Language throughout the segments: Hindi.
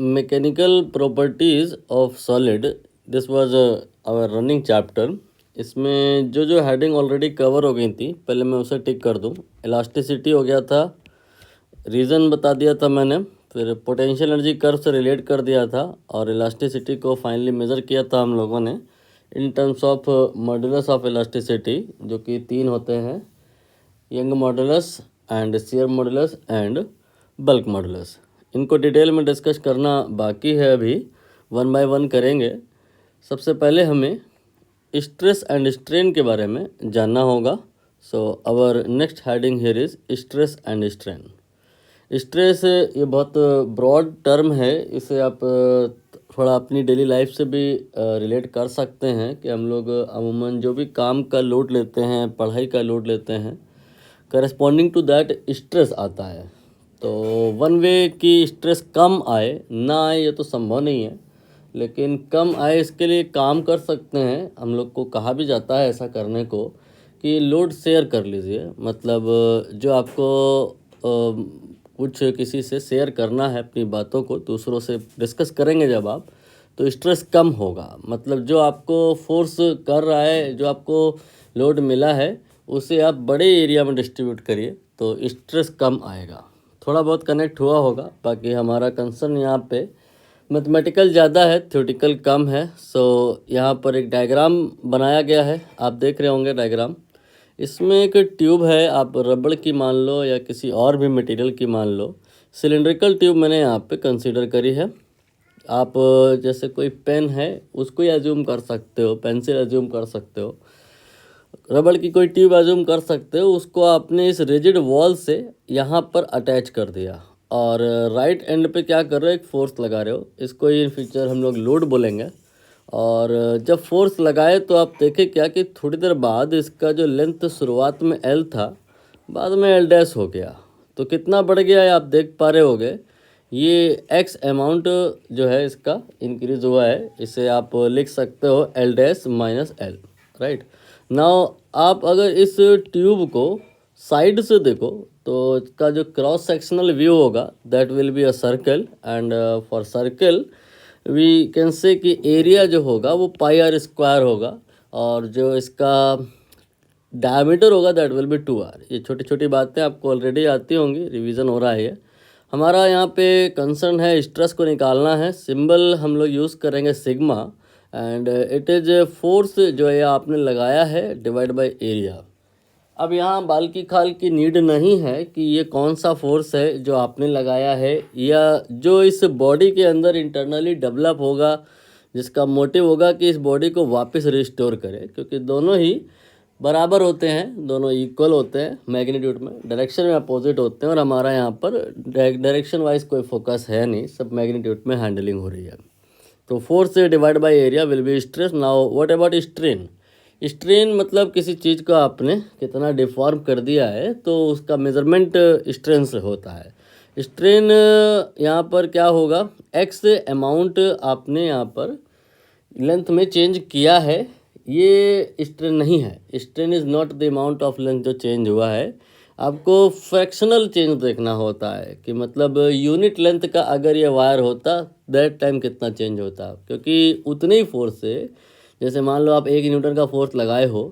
Mechanical properties of solid, this was our running chapter. इसमें जो जो हेडिंग ऑलरेडी कवर हो गई थी, पहले मैं उसे टिक कर दूं। इलास्टिसिटी हो गया था, रीज़न बता दिया था मैंने, फिर पोटेंशियल एनर्जी कर्व से रिलेट कर दिया था, और इलास्टिसिटी को फाइनली मेज़र किया था हम लोगों ने in terms of modulus of elasticity, जो कि 3 होते हैं, young modulus and shear modulus and bulk modulus. इनको डिटेल में डिस्कस करना बाकी है, अभी 1 बाय 1 करेंगे। सबसे पहले हमें स्ट्रेस एंड स्ट्रेन के बारे में जानना होगा। So our next heading here is stress and strain. Stress ये बहुत ब्रॉड टर्म है, इसे आप थोड़ा अपनी डेली लाइफ से भी रिलेट कर सकते हैं कि हम लोग अमूमन जो भी काम का लोड लेते हैं, पढ़ाई का लोड लेते हैं, करस्पॉन्डिंग टू दैट स्ट्रेस आता है। तो वन वे कि स्ट्रेस कम आए ना आए ये तो संभव नहीं है, लेकिन कम आए इसके लिए काम कर सकते हैं। हम लोग को कहा भी जाता है ऐसा करने को कि लोड शेयर कर लीजिए। मतलब जो आपको कुछ किसी से शेयर करना है अपनी बातों को, दूसरों से डिस्कस करेंगे जब आप, तो स्ट्रेस कम होगा। मतलब जो आपको फोर्स कर रहा है, जो आपको लोड मिला है, उसे आप बड़े एरिया में डिस्ट्रीब्यूट करिए तो स्ट्रेस कम आएगा। थोड़ा बहुत कनेक्ट हुआ होगा। बाकी हमारा कंसर्न यहाँ पे मैथमेटिकल ज़्यादा है, थ्योरेटिकल कम है। सो यहाँ पर एक डायग्राम बनाया गया है, आप देख रहे होंगे डायग्राम। इसमें एक ट्यूब है, आप रबड़ की मान लो या किसी और भी मटेरियल की मान लो। सिलेंड्रिकल ट्यूब मैंने यहाँ पे कंसीडर करी है। आप जैसे कोई पेन है उसको ही एज्यूम कर सकते हो, पेंसिल एज्यूम कर सकते हो, रबड़ की कोई ट्यूब एज्यूम कर सकते हो। उसको आपने इस रिजिड वॉल से यहाँ पर अटैच कर दिया, और राइट एंड पे क्या कर रहे हो, एक फोर्स लगा रहे हो। इसको इन फ्यूचर हम लोग लोड बोलेंगे। और जब फोर्स लगाए तो आप देखें क्या कि थोड़ी देर बाद इसका जो लेंथ शुरुआत में L था, बाद में L डैश हो गया। तो कितना बढ़ गया है आप देख पा रहे होगे। ये X अमाउंट जो है इसका इंक्रीज हुआ है। इसे आप लिख सकते हो L dash minus L, right. Now आप अगर इस ट्यूब को साइड से देखो तो इसका जो क्रॉस सेक्शनल व्यू होगा, that will be a circle, and for circle we can say कि एरिया जो होगा वो πr² होगा, और जो इसका डायमीटर होगा दैट विल बी 2r। ये छोटी छोटी बातें आपको ऑलरेडी आती होंगी, रिवीजन हो रहा है ये। हमारा यहाँ पे कंसर्न है स्ट्रेस को निकालना है। सिंबल हम लोग यूज़ करेंगे sigma, and it is force जो है आपने लगाया है डिवाइड बाय एरिया। अब यहाँ बाल की खाल की नीड नहीं है कि ये कौन सा फोर्स है जो आपने लगाया है, या जो इस बॉडी के अंदर इंटरनली डेवलप होगा, जिसका मोटिव होगा कि इस बॉडी को वापस रिस्टोर करे, क्योंकि दोनों ही बराबर होते हैं, दोनों इक्वल होते हैं मैग्नीट्यूड में, डायरेक्शन में अपोजिट होते हैं। और हमारा यहाँ पर डायरेक्शन वाइज कोई फोकस है नहीं, सब मैग्नीट्यूड में हैंडलिंग हो रही है। तो फोर्स से divide by area will be stress. Now what about strain? Strain मतलब किसी चीज़ को आपने कितना डिफॉर्म कर दिया है तो उसका मेजरमेंट स्ट्रेन से होता है। स्ट्रेन यहाँ पर क्या होगा, एक्स अमाउंट आपने यहाँ पर लेंथ में चेंज किया है, ये स्ट्रेन नहीं है। Strain is not the amount of length जो चेंज हुआ है। आपको फ्रैक्शनल चेंज देखना होता है कि मतलब यूनिट लेंथ का अगर ये वायर होता दैट टाइम कितना चेंज होता, क्योंकि उतने ही फोर्स से, जैसे मान लो आप 1 न्यूटन का फोर्स लगाए हो,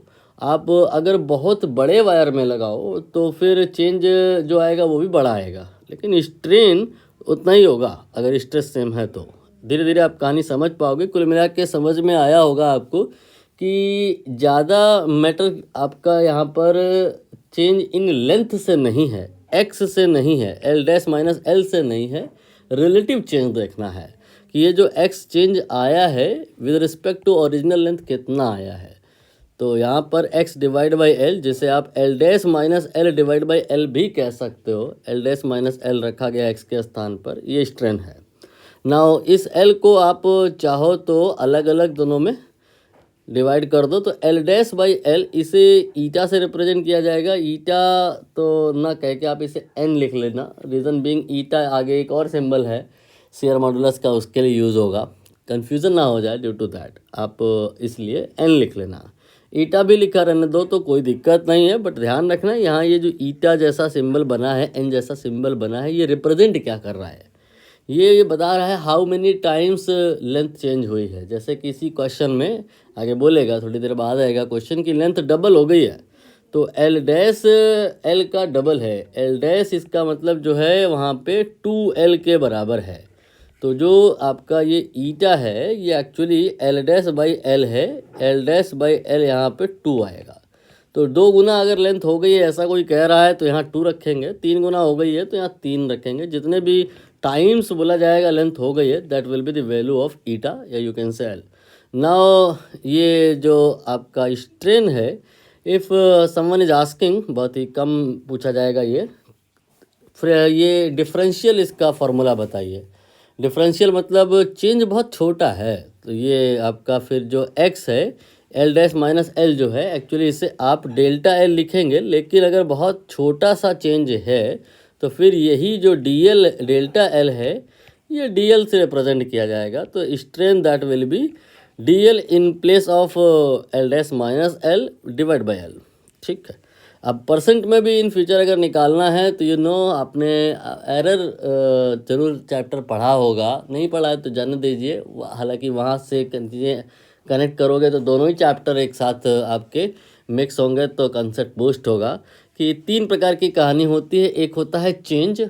आप अगर बहुत बड़े वायर में लगाओ तो फिर चेंज जो आएगा वो भी बड़ा आएगा, लेकिन स्ट्रेन उतना ही होगा अगर स्ट्रेस सेम है तो। धीरे धीरे आप कहानी समझ पाओगे। कुल मिला के समझ में आया होगा आपको कि ज़्यादा मैटर आपका यहाँ पर चेंज इन लेंथ से नहीं है, एक्स से नहीं है, L डैश माइनस L से नहीं है, रिलेटिव चेंज देखना है कि ये जो एक्स चेंज आया है with respect to original length कितना आया है। तो यहाँ पर x डिवाइड बाई L, जिसे आप L dash minus L divide by L भी कह सकते हो, L डैश माइनस L रखा गया x के स्थान पर, ये स्ट्रेन है। नाउ इस L को आप चाहो तो अलग अलग दोनों में डिवाइड कर दो, तो L डैश बाई L इसे ईटा से रिप्रेजेंट किया जाएगा। ईटा तो ना कह के आप इसे n लिख लेना, रीज़न बीइंग ईटा आगे एक और सिंबल है शेयर मॉडुलस का, उसके लिए यूज़ होगा, कन्फ्यूज़न ना हो जाए ड्यू टू दैट, आप इसलिए n लिख लेना। ईटा भी लिखा रहने दो तो कोई दिक्कत नहीं है, बट ध्यान रखना यहाँ ये जो ईटा जैसा सिंबल बना है, n जैसा सिंबल बना है, ये रिप्रेजेंट क्या कर रहा है। ये बता रहा है how many times length change हुई है। जैसे किसी क्वेश्चन में आगे बोलेगा, थोड़ी देर बाद आएगा क्वेश्चन की लेंथ डबल हो गई है, तो एल डैश एल का डबल है, एल डैश इसका मतलब जो है वहाँ पे 2l के बराबर है। तो जो आपका ये ईटा है ये actually L dash by L है, एल डैश बाई एल यहाँ पे 2 आएगा। तो 2 गुना अगर लेंथ हो गई है ऐसा कोई कह रहा है तो यहाँ 2 रखेंगे, 3 गुना हो गई है तो यहाँ 3 रखेंगे। जितने भी टाइम्स बोला जाएगा लेंथ हो गई है that will be the value of eta या you can say L. Now ये जो आपका स्ट्रेन है, इफ़ समवन इज आस्किंग, बहुत ही कम पूछा जाएगा ये, फिर ये डिफरेंशियल इसका फॉर्मूला बताइए। डिफरेंशियल मतलब चेंज बहुत छोटा है, तो ये आपका फिर जो x है एल डैश माइनस एल जो है एक्चुअली इसे आप डेल्टा एल लिखेंगे, लेकिन अगर बहुत छोटा सा चेंज है तो फिर यही जो डी एल डेल्टा एल है ये डी एल से रिप्रेजेंट किया जाएगा। तो strain that will B D L in place of L dash minus L divide by L. ठीक है, अब परसेंट में भी इन फ्यूचर अगर निकालना है तो आपने एरर जरूर चैप्टर पढ़ा होगा, नहीं पढ़ा है तो जाने दीजिए, हालांकि वहाँ से चीज़ें कनेक्ट करोगे तो दोनों ही चैप्टर एक साथ आपके मिक्स होंगे तो कंसेप्ट बूस्ट होगा। कि 3 प्रकार की कहानी होती है, एक होता है चेंज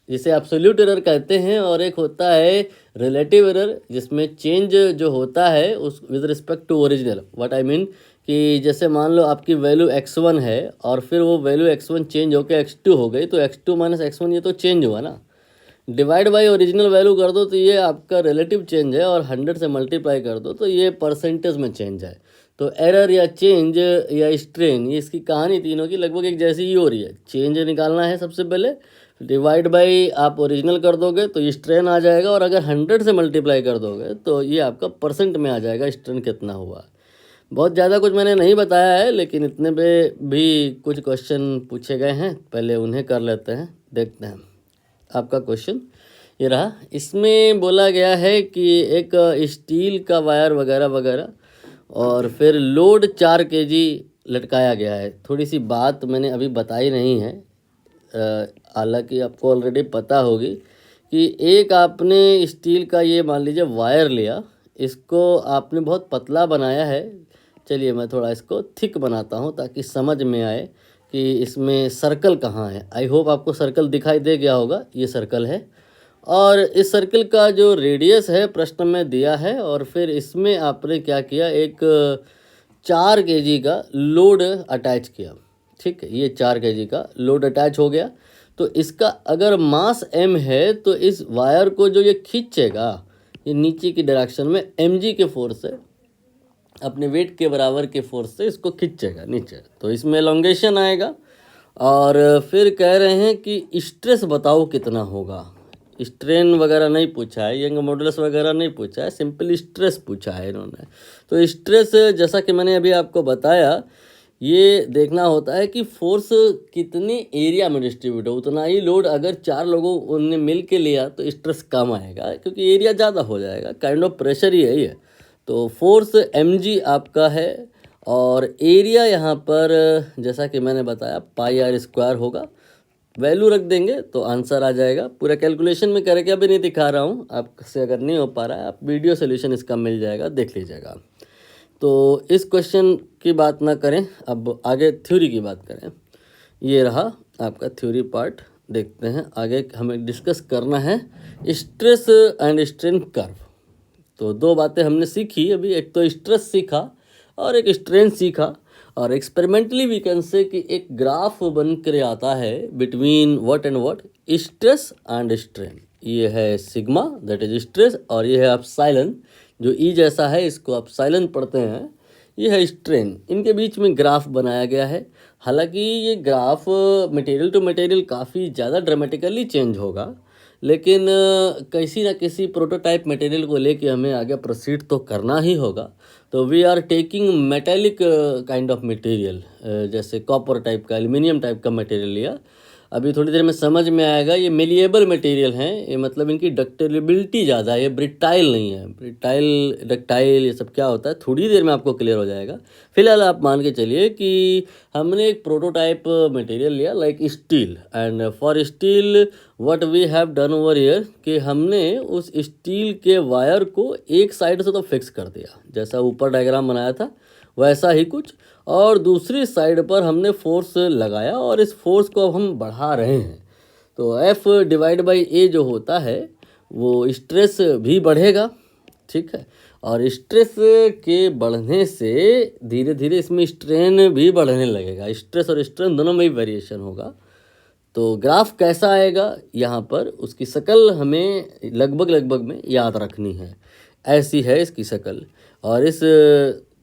जिसे एब्सोल्यूट एरर कहते हैं, और एक होता है रिलेटिव एरर जिसमें चेंज जो होता है उस with respect to original. What I mean कि जैसे मान लो आपकी वैल्यू x1 है और फिर वो वैल्यू x1 चेंज होकर x2 हो गई, तो x2 माइनस x1 ये तो चेंज हुआ ना। डिवाइड बाई ओरिजिनल वैल्यू कर दो तो ये आपका रिलेटिव चेंज है, और 100 से मल्टीप्लाई कर दो तो ये परसेंटेज में चेंज है। तो एरर या चेंज या स्ट्रेन, ये इसकी कहानी तीनों की लगभग एक जैसी ही हो रही है। चेंज निकालना है सबसे पहले, डिवाइड बाई आप ओरिजिनल कर दोगे तो स्ट्रेन आ जाएगा, और अगर 100 से मल्टीप्लाई कर दोगे तो ये आपका परसेंट में आ जाएगा स्ट्रेन कितना हुआ। बहुत ज़्यादा कुछ मैंने नहीं बताया है, लेकिन इतने पे भी कुछ क्वेश्चन पूछे गए हैं, पहले उन्हें कर लेते हैं। देखते हैं आपका क्वेश्चन ये रहा। इसमें बोला गया है कि एक स्टील का वायर वगैरह वगैरह और फिर लोड 4 kg लटकाया गया है। थोड़ी सी बात मैंने अभी बताई नहीं है, हालांकि आपको ऑलरेडी पता होगी कि एक आपने स्टील का ये मान लीजिए वायर लिया, इसको आपने बहुत पतला बनाया है। चलिए मैं थोड़ा इसको थिक बनाता हूँ ताकि समझ में आए कि इसमें सर्कल कहाँ है। आई होप आपको सर्कल दिखाई दे गया होगा, ये सर्कल है, और इस सर्कल का जो रेडियस है प्रश्न में दिया है, और फिर इसमें आपने क्या किया, एक 4 kg का लोड अटैच किया। ठीक है, ये 4 kg का लोड अटैच हो गया। तो इसका अगर मास m है तो इस वायर को जो ये खींचेगा ये नीचे की डायरेक्शन में mg के फोर्स से, अपने वेट के बराबर के फोर्स से इसको खींचेगा नीचे, तो इसमें एलोंगेशन आएगा। और फिर कह रहे हैं कि स्ट्रेस बताओ कितना होगा। स्ट्रेन वगैरह नहीं पूछा है, यंग मॉडुलस वगैरह नहीं पूछा है, सिंपल स्ट्रेस पूछा है इन्होंने। तो स्ट्रेस जैसा कि मैंने अभी आपको बताया, ये देखना होता है कि फोर्स कितनी एरिया में डिस्ट्रीब्यूट हो। उतना ही लोड अगर 4 लोगों उनने मिल के लिया तो स्ट्रेस कम आएगा, क्योंकि एरिया ज़्यादा हो जाएगा। काइंड ऑफ प्रेशर ही है ये। तो फोर्स mg आपका है, और एरिया यहाँ पर जैसा कि मैंने बताया πr² होगा। वैल्यू रख देंगे तो आंसर आ जाएगा। पूरा कैलकुलेशन में करके अभी नहीं दिखा रहा हूँ, आपसे अगर नहीं हो पा रहा है आप वीडियो सोल्यूशन इसका मिल जाएगा, देख लीजिएगा। तो इस क्वेश्चन की बात ना करें, अब आगे थ्योरी की बात करें। ये रहा आपका थ्योरी पार्ट। देखते हैं आगे हमें डिस्कस करना है स्ट्रेस एंड स्ट्रेन कर्व। तो 2 बातें हमने सीखी अभी, एक तो स्ट्रेस सीखा और एक स्ट्रेन सीखा। और एक्सपेरिमेंटली वी कैन से कि एक ग्राफ बन कर आता है between what and what, stress and strain. ये है सिग्मा दैट इज स्ट्रेस, और ये है एप्सिलॉन जो ई जैसा है, इसको एप्सिलॉन पढ़ते हैं। ये है स्ट्रेन, इनके बीच में ग्राफ बनाया गया है। हालांकि ये ग्राफ मटेरियल टू मटेरियल काफ़ी ज़्यादा ड्रामेटिकली चेंज होगा, लेकिन किसी न किसी प्रोटोटाइप मटेरियल को लेके हमें आगे प्रोसीड तो करना ही होगा। तो we are taking metallic kind of material, जैसे कॉपर टाइप का, एल्युमिनियम टाइप का मटेरियल लिया। अभी थोड़ी देर में समझ में आएगा। ये मेलिएबल मटेरियल हैं, ये मतलब इनकी डक्टिलिबिलिटी ज़्यादा है, ये ब्रिटाइल नहीं है। ब्रिटाइल डक्टाइल ये सब क्या होता है थोड़ी देर में आपको क्लियर हो जाएगा। फिलहाल आप मान के चलिए कि हमने एक प्रोटोटाइप मटेरियल लिया like steel, and for steel what we have done over here कि हमने उस स्टील के वायर को एक साइड से तो फिक्स कर दिया, जैसा ऊपर डायग्राम बनाया था वैसा ही कुछ, और दूसरी साइड पर हमने फोर्स लगाया और इस फोर्स को अब हम बढ़ा रहे हैं। तो F डिवाइड बाई A जो होता है वो स्ट्रेस भी बढ़ेगा, ठीक है, और स्ट्रेस के बढ़ने से धीरे धीरे इसमें स्ट्रेन भी बढ़ने लगेगा। स्ट्रेस और स्ट्रेन दोनों में ही वेरिएशन होगा। तो ग्राफ कैसा आएगा यहाँ पर, उसकी शक्ल हमें लगभग में याद रखनी है। ऐसी है इसकी शक्ल, और इस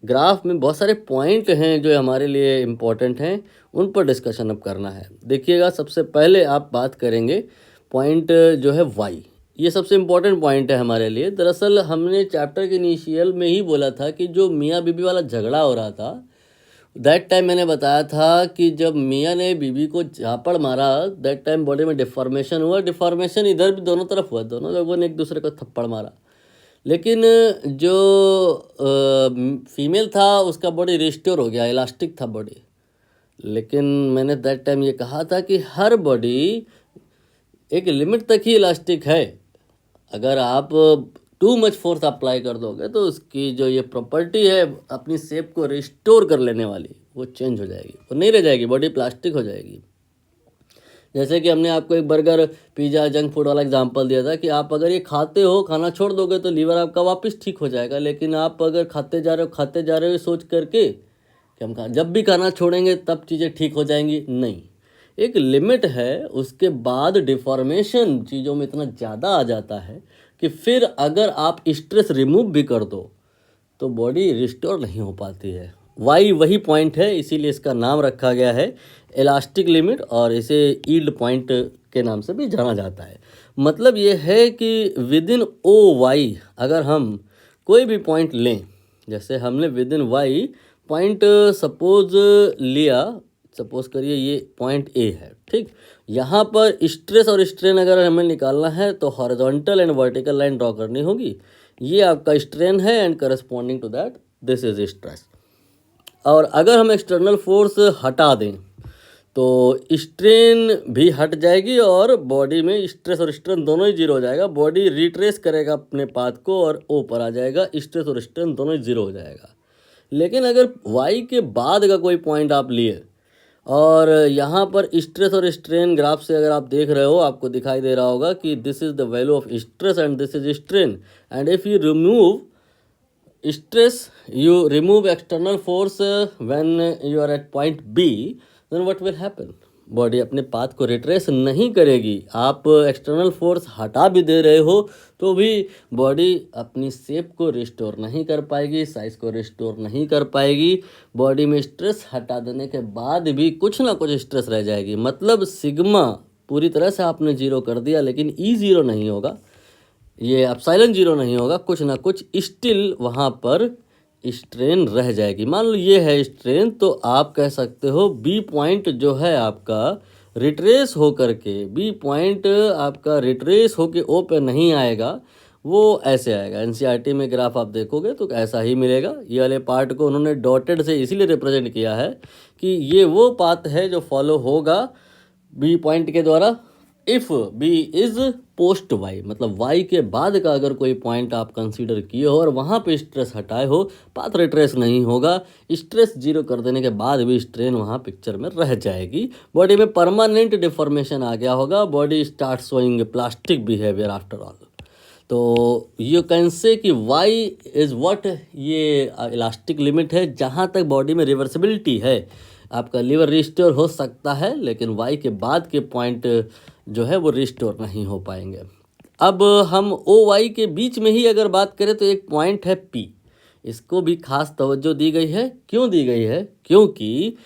ग्राफ में बहुत सारे पॉइंट हैं जो हमारे लिए इम्पोर्टेंट हैं, उन पर डिस्कशन अब करना है। देखिएगा, सबसे पहले आप बात करेंगे पॉइंट जो है वाई। ये सबसे इम्पोर्टेंट पॉइंट है हमारे लिए। दरअसल हमने चैप्टर के इनिशियल में ही बोला था कि जो मियाँ बीबी वाला झगड़ा हो रहा था, दैट टाइम मैंने बताया था कि जब मियाँ ने बीबी को झापड़ मारा, दैट टाइम बॉडी में डिफॉर्मेशन हुआ। डिफॉर्मेशन इधर भी दोनों तरफ हुआ, दोनों लोगों ने एक दूसरे को थप्पड़ मारा। लेकिन जो फीमेल था उसका बॉडी रिस्टोर हो गया, इलास्टिक था बॉडी। लेकिन मैंने दैट टाइम ये कहा था कि हर बॉडी एक लिमिट तक ही इलास्टिक है। अगर आप टू मच फोर्स अप्लाई कर दोगे तो उसकी जो ये प्रॉपर्टी है अपनी शेप को रिस्टोर कर लेने वाली, वो चेंज हो जाएगी, वो नहीं रह जाएगी, बॉडी प्लास्टिक हो जाएगी। जैसे कि हमने आपको एक बर्गर, पिज़्ज़ा, जंक फूड वाला एग्जांपल दिया था कि आप अगर ये खाते हो, खाना छोड़ दोगे तो लीवर आपका वापस ठीक हो जाएगा। लेकिन आप अगर खाते जा रहे हो सोच करके कि हम जब भी खाना छोड़ेंगे तब चीज़ें ठीक हो जाएंगी, नहीं। एक लिमिट है, उसके बाद डिफॉर्मेशन चीज़ों में इतना ज़्यादा आ जाता है कि फिर अगर आप स्ट्रेस रिमूव भी कर दो तो बॉडी रिस्टोर नहीं हो पाती है। वाई वही पॉइंट है, इसीलिए इसका नाम रखा गया है इलास्टिक लिमिट, और इसे यील्ड पॉइंट के नाम से भी जाना जाता है। मतलब ये है कि विद इन ओ वाई अगर हम कोई भी पॉइंट लें, जैसे हमने with in Y point suppose लिया, सपोज करिए ये पॉइंट ए है, ठीक। यहाँ पर स्ट्रेस और स्ट्रेन अगर हमें निकालना है तो horizontal and vertical line draw करनी होगी। ये आपका स्ट्रेन है and corresponding to that this is stress. और अगर हम एक्सटर्नल फोर्स हटा दें तो स्ट्रेन भी हट जाएगी और बॉडी में स्ट्रेस और स्ट्रेन दोनों ही जीरो हो जाएगा। बॉडी रिट्रेस करेगा अपने पाथ को और ओ पर आ जाएगा, स्ट्रेस और स्ट्रेन दोनों ही जीरो हो जाएगा। लेकिन अगर वाई के बाद का कोई पॉइंट आप लिए और यहाँ पर स्ट्रेस और स्ट्रेन ग्राफ से अगर आप देख रहे हो, आपको दिखाई दे रहा होगा कि this is the value of stress and this is strain, and if you remove stress, you remove external force when you are at point B, then what will happen? Body अपने पाथ को रिट्रेस नहीं करेगी। आप एक्सटर्नल फोर्स हटा भी दे रहे हो तो भी बॉडी अपनी शेप को रिस्टोर नहीं कर पाएगी, साइज को रिस्टोर नहीं कर पाएगी। बॉडी में स्ट्रेस हटा देने के बाद भी कुछ ना कुछ स्ट्रेस रह जाएगी। मतलब सिग्मा पूरी तरह से आपने जीरो कर दिया, लेकिन ई जीरो नहीं होगा, ये एप्सिलॉन जीरो नहीं होगा, कुछ ना कुछ स्टिल वहाँ पर स्ट्रेन रह जाएगी। मान लो ये है स्ट्रेन, तो आप कह सकते हो बी पॉइंट जो है आपका रिट्रेस हो करके, बी पॉइंट आपका रिट्रेस हो के ओ पे नहीं आएगा, वो ऐसे आएगा। एनसीईआरटी में ग्राफ आप देखोगे तो ऐसा ही मिलेगा। ये वाले पार्ट को उन्होंने डॉटेड से इसीलिए रिप्रेजेंट किया है कि ये वो पाथ है जो फॉलो होगा बी पॉइंट के द्वारा if B is post Y, मतलब वाई के बाद का अगर कोई पॉइंट आप कंसीडर किए हो और वहाँ पे स्ट्रेस हटाए हो, पाथ रिट्रेस नहीं होगा। स्ट्रेस जीरो कर देने के बाद भी स्ट्रेन वहाँ पिक्चर में रह जाएगी। बॉडी में परमानेंट डिफॉर्मेशन आ गया होगा, body start showing plastic behaviour after all. तो यू कैन से कि वाई इज़ व्हाट, ये इलास्टिक लिमिट है जहाँ तक बॉडी में रिवर्सिबिलिटी है। आपका लीवर रिस्टोर हो सकता है, लेकिन वाई के बाद के पॉइंट जो है वो रिस्टोर नहीं हो पाएंगे। अब हम ओ वाई के बीच में ही अगर बात करें तो एक पॉइंट है पी, इसको भी खास तवज्जो दी गई है। क्यों दी गई है? क्योंकि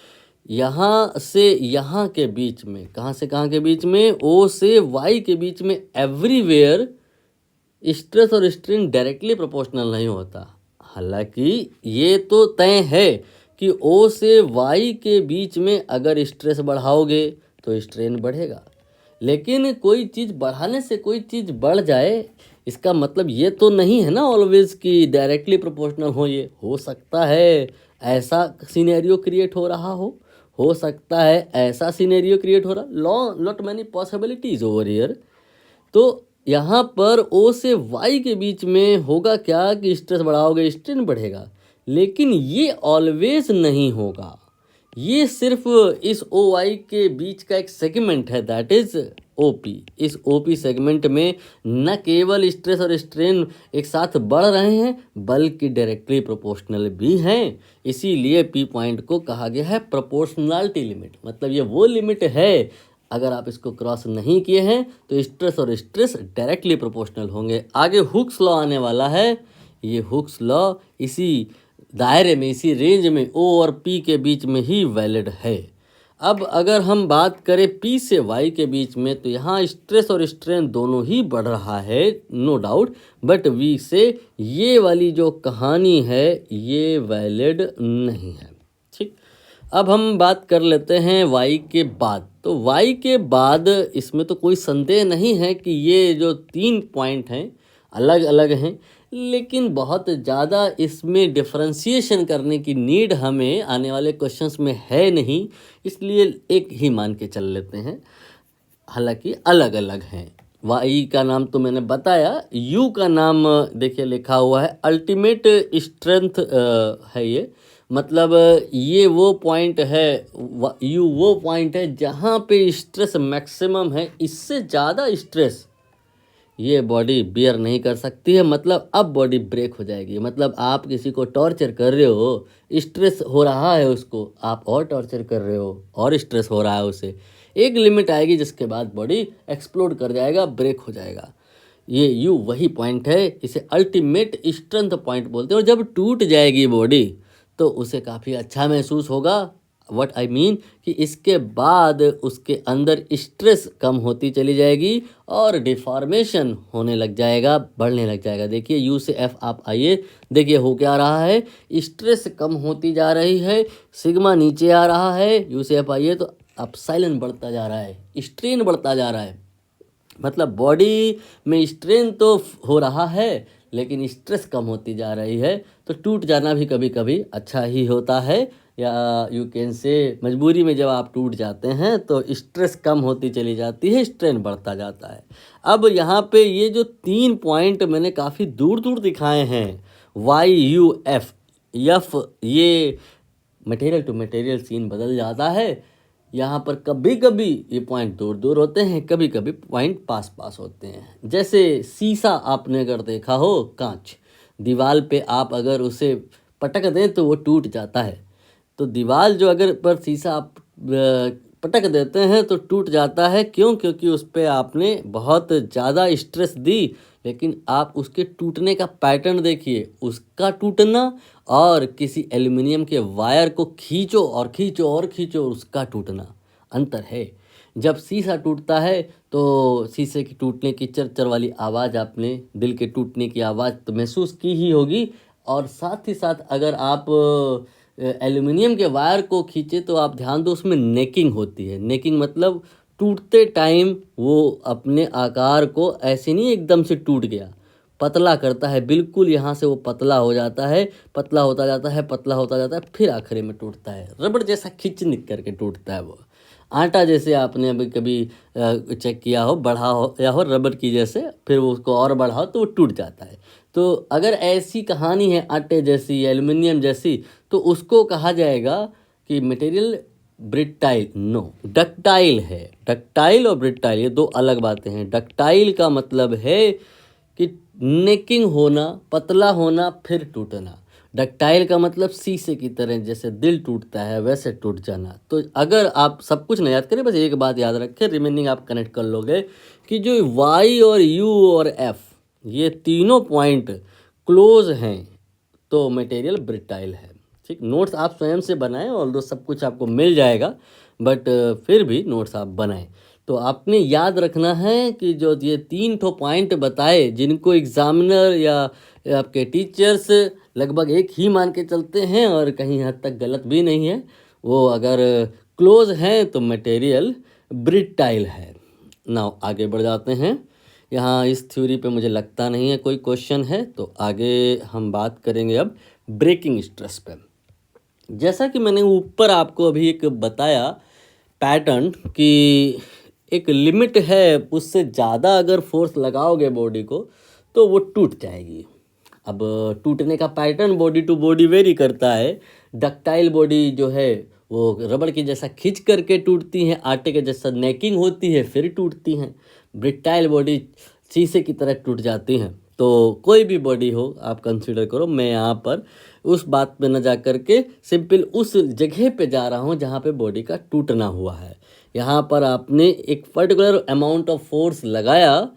यहाँ से यहाँ के बीच में, कहाँ से कहाँ के बीच में, ओ से वाई के बीच में एवरीवेयर स्ट्रेस और स्ट्रेन डायरेक्टली प्रोपोर्शनल नहीं होता। हालांकि ये तो तय है कि ओ से वाई के बीच में अगर स्ट्रेस बढ़ाओगे तो स्ट्रेन बढ़ेगा। लेकिन कोई चीज़ बढ़ाने से कोई चीज़ बढ़ जाए इसका मतलब ये तो नहीं है ना ऑलवेज कि डायरेक्टली प्रोपोर्शनल हो। ये हो सकता है ऐसा सिनेरियो क्रिएट हो सकता है ऐसा सिनेरियो क्रिएट हो रहा, lot many possibilities over here. तो यहाँ पर ओ से वाई के बीच में होगा क्या कि स्ट्रेस बढ़ाओगे स्ट्रेन बढ़ेगा, लेकिन ये ऑलवेज नहीं होगा। ये सिर्फ इस ओ वाई के बीच का एक सेगमेंट है, दैट इज ओपी। इस ओपी सेगमेंट में न केवल स्ट्रेस और स्ट्रेन एक साथ बढ़ रहे हैं बल्कि डायरेक्टली प्रोपोर्शनल भी हैं। इसीलिए पी पॉइंट को कहा गया है प्रोपोर्शनलिटी लिमिट। मतलब ये वो लिमिट है, अगर आप इसको क्रॉस नहीं किए हैं तो स्ट्रेस और स्ट्रेस डायरेक्टली प्रोपोर्शनल होंगे। आगे हुक्स लॉ आने वाला है। ये हुक्स लॉ इसी दायरे में, इसी रेंज में ओ और पी के बीच में ही वैलिड है। अब अगर हम बात करें पी से वाई के बीच में, तो यहाँ स्ट्रेस और स्ट्रेन दोनों ही बढ़ रहा है, नो डाउट, बट वी से ये वाली जो कहानी है ये वैलिड नहीं है। ठीक, अब हम बात कर लेते हैं वाई के बाद। तो वाई के बाद इसमें तो कोई संदेह नहीं है कि ये जो 3 पॉइंट हैं अलग अलग हैं, लेकिन बहुत ज़्यादा इसमें डिफरेंशिएशन करने की नीड हमें आने वाले क्वेश्चंस में है नहीं, इसलिए एक ही मान के चल लेते हैं। हालांकि अलग अलग हैं। वाई का नाम तो मैंने बताया, यू का नाम देखिए लिखा हुआ है अल्टीमेट स्ट्रेंथ है ये। मतलब ये वो पॉइंट है, यू वो पॉइंट है जहाँ पे स्ट्रेस मैक्सिमम है। इससे ज़्यादा स्ट्रेस ये बॉडी बियर नहीं कर सकती है। मतलब अब बॉडी ब्रेक हो जाएगी। मतलब आप किसी को टॉर्चर कर रहे हो, स्ट्रेस हो रहा है उसको, आप और टॉर्चर कर रहे हो और स्ट्रेस हो रहा है उसे, एक लिमिट आएगी जिसके बाद बॉडी एक्सप्लोड कर जाएगा, ब्रेक हो जाएगा। ये यू वही पॉइंट है, इसे अल्टीमेट स्ट्रेंथ पॉइंट बोलते हैं। और जब टूट जाएगी बॉडी तो उसे काफ़ी अच्छा महसूस होगा। व्हाट आई मीन कि इसके बाद उसके अंदर स्ट्रेस कम होती चली जाएगी और डिफॉर्मेशन होने लग जाएगा, बढ़ने लग जाएगा। देखिए यू से एफ आप आइए, देखिए हो क्या रहा है, स्ट्रेस कम होती जा रही है, सिग्मा नीचे आ रहा है। यू से एफ आइए तो अपसाइलन बढ़ता जा रहा है, स्ट्रेन बढ़ता जा रहा है। मतलब बॉडी में स्ट्रेन तो हो रहा है लेकिन स्ट्रेस कम होती जा रही है। तो टूट जाना भी कभी कभी अच्छा ही होता है, या यू कैन से मजबूरी में जब आप टूट जाते हैं तो स्ट्रेस कम होती चली जाती है, स्ट्रेन बढ़ता जाता है। अब यहाँ पे ये जो 3 पॉइंट मैंने काफ़ी दूर दूर दिखाए हैं, वाई यू एफ एफ, ये मटेरियल टू मटेरियल सीन बदल जाता है। यहाँ पर कभी कभी ये पॉइंट दूर दूर होते हैं, कभी कभी पॉइंट पास पास होते हैं। जैसे शीशा आपने अगर देखा हो, कांच, दीवार पे आप अगर उसे पटक दें तो वो टूट जाता है। तो दीवार जो अगर पर शीशा आप पटक देते हैं तो टूट जाता है। क्यों? क्योंकि उस पर आपने बहुत ज़्यादा स्ट्रेस दी। लेकिन आप उसके टूटने का पैटर्न देखिए, उसका टूटना और किसी एल्युमिनियम के वायर को खींचो और खींचो और खींचो, उसका टूटना, अंतर है। जब शीशा टूटता है तो शीशे की टूटने की चरचर वाली आवाज़, आपने दिल के टूटने की आवाज़ तो महसूस की ही होगी। और साथ ही साथ अगर आप एल्युमिनियम के वायर को खींचे तो आप ध्यान दो उसमें नेकिंग होती है। नेकिंग मतलब टूटते टाइम वो अपने आकार को ऐसे नहीं एकदम से टूट गया, पतला करता है, बिल्कुल यहाँ से वो पतला हो जाता है, पतला होता जाता है, पतला होता जाता है, फिर आखिरी में टूटता है। रबड़ जैसा खिंच निक करके टूटता है वो। आटा जैसे आपने अभी कभी चेक किया हो, बढ़ा हो या हो रबड़ की जैसे, फिर वो उसको और बढ़ाओ तो वो टूट जाता है। तो अगर ऐसी कहानी है आटे जैसी, एल्युमिनियम जैसी, तो उसको कहा जाएगा कि मटेरियल ब्रिटाइल, नो, डक्टाइल है। डक्टाइल और ब्रिटाइल ये 2 अलग बातें हैं। डक्टाइल का मतलब है कि नेकिंग होना, पतला होना, फिर टूटना। डक्टाइल का मतलब शीशे की तरह, जैसे दिल टूटता है वैसे टूट जाना। तो अगर आप सब कुछ ना याद करें, बस एक बात याद रखें, रिमेनिंग आप कनेक्ट कर लोगे कि जो वाई और यू और एफ ये तीनों पॉइंट क्लोज हैं तो मटेरियल ब्रिटाइल है। ठीक, नोट्स आप स्वयं से बनाएं, और सब कुछ आपको मिल जाएगा, बट फिर भी नोट्स आप बनाएं। तो आपने याद रखना है कि जो ये 3 पॉइंट बताए, जिनको एग्जामिनर या आपके टीचर्स लगभग एक ही मान के चलते हैं और कहीं हद तक गलत भी नहीं है, वो अगर क्लोज हैं तो मटेरियल ब्रिटाइल है। नाउ आगे बढ़ जाते हैं। यहाँ इस थ्योरी पे मुझे लगता नहीं है कोई क्वेश्चन है, तो आगे हम बात करेंगे अब ब्रेकिंग स्ट्रेस पे। जैसा कि मैंने ऊपर आपको अभी एक बताया पैटर्न कि एक लिमिट है, उससे ज़्यादा अगर फोर्स लगाओगे बॉडी को तो वो टूट जाएगी। अब टूटने का pattern body to body vary करता है। डक्टाइल बॉडी जो है वो रबड़ की जैसा खींच करके टूटती हैं, आटे के जैसा नेकिंग होती है फिर टूटती हैं। ब्रिटाइल बॉडी शीशे की तरह टूट जाती हैं। तो कोई भी बॉडी हो आप कंसीडर करो, मैं यहाँ पर उस बात पे न जा करके सिंपल उस जगह पे जा रहा हूँ जहाँ पे बॉडी का टूटना हुआ है। यहाँ पर आपने एक पर्टिकुलर अमाउंट ऑफ फोर्स लगाया,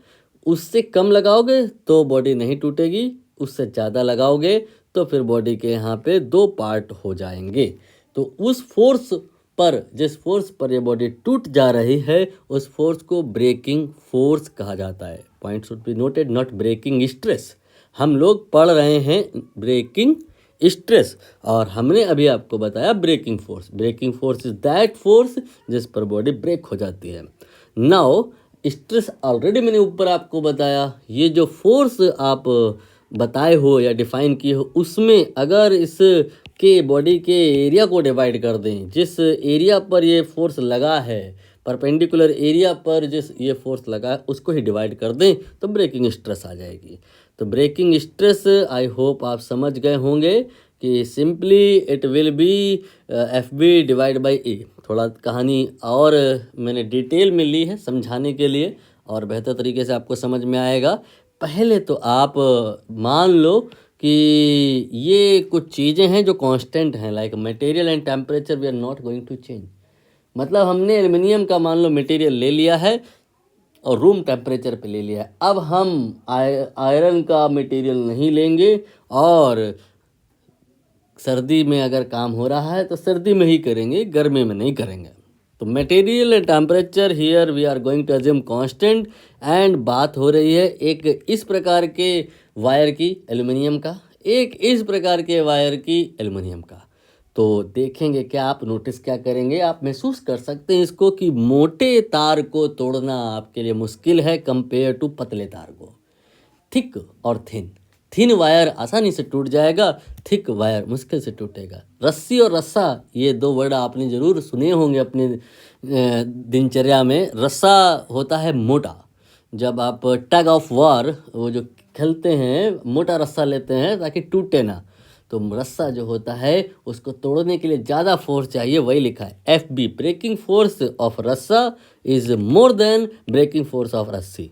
उससे कम लगाओगे तो बॉडी नहीं टूटेगी, उससे ज़्यादा लगाओगे तो फिर बॉडी के यहाँ पे दो पार्ट हो जाएंगे। तो उस फोर्स पर, जिस फोर्स पर ये बॉडी टूट जा रही है, उस फोर्स को ब्रेकिंग फोर्स कहा जाता है। Point should be noted, not breaking stress. हम लोग पढ़ रहे हैं ब्रेकिंग स्ट्रेस और हमने अभी आपको बताया breaking force. Breaking force is that force जिस पर बॉडी ब्रेक हो जाती है। नाउ स्ट्रेस ऑलरेडी मैंने ऊपर आपको बताया। ये जो फोर्स आप बताए हो या डिफाइन किए हो, उसमें अगर इस के बॉडी के एरिया को डिवाइड कर दें, जिस एरिया पर ये फोर्स लगा है, परपेंडिकुलर एरिया पर जिस ये फोर्स लगा है उसको ही डिवाइड कर दें तो ब्रेकिंग स्ट्रेस आ जाएगी। तो ब्रेकिंग स्ट्रेस आई होप आप समझ गए होंगे कि simply it will be F B divide by A. थोड़ा कहानी और मैंने डिटेल में ली है समझाने के लिए और बेहतर तरीके से आपको समझ में आएगा। पहले तो आप मान लो कि ये कुछ चीज़ें हैं जो कांस्टेंट हैं, like material and temperature we are not going to change. मतलब हमने एल्युमिनियम का मान लो मटेरियल ले लिया है और रूम टेम्परेचर पे ले लिया है। अब हम आयरन का मटेरियल नहीं लेंगे और सर्दी में अगर काम हो रहा है तो सर्दी में ही करेंगे, गर्मी में नहीं करेंगे। तो material and temperature here we are going to assume constant. And बात हो रही है एक इस प्रकार के वायर की एल्युमिनियम का, एक इस प्रकार के वायर की एल्युमिनियम का। तो देखेंगे क्या आप नोटिस क्या करेंगे, आप महसूस कर सकते हैं इसको कि मोटे तार को तोड़ना आपके लिए मुश्किल है कंपेयर टू पतले तार को। थिक और थिन वायर आसानी से टूट जाएगा, थिक वायर मुश्किल से टूटेगा। रस्सी और रस्सा, ये दो वर्ड आपने ज़रूर सुने होंगे अपने दिनचर्या में। रस्सा होता है मोटा, जब आप टग ऑफ वार वो जो खेलते हैं मोटा रस्सा लेते हैं ताकि टूटे ना, तो रस्सा जो होता है उसको तोड़ने के लिए ज़्यादा फोर्स चाहिए, वही लिखा है F B. Breaking force of रस्सा is more than breaking force of रस्सी।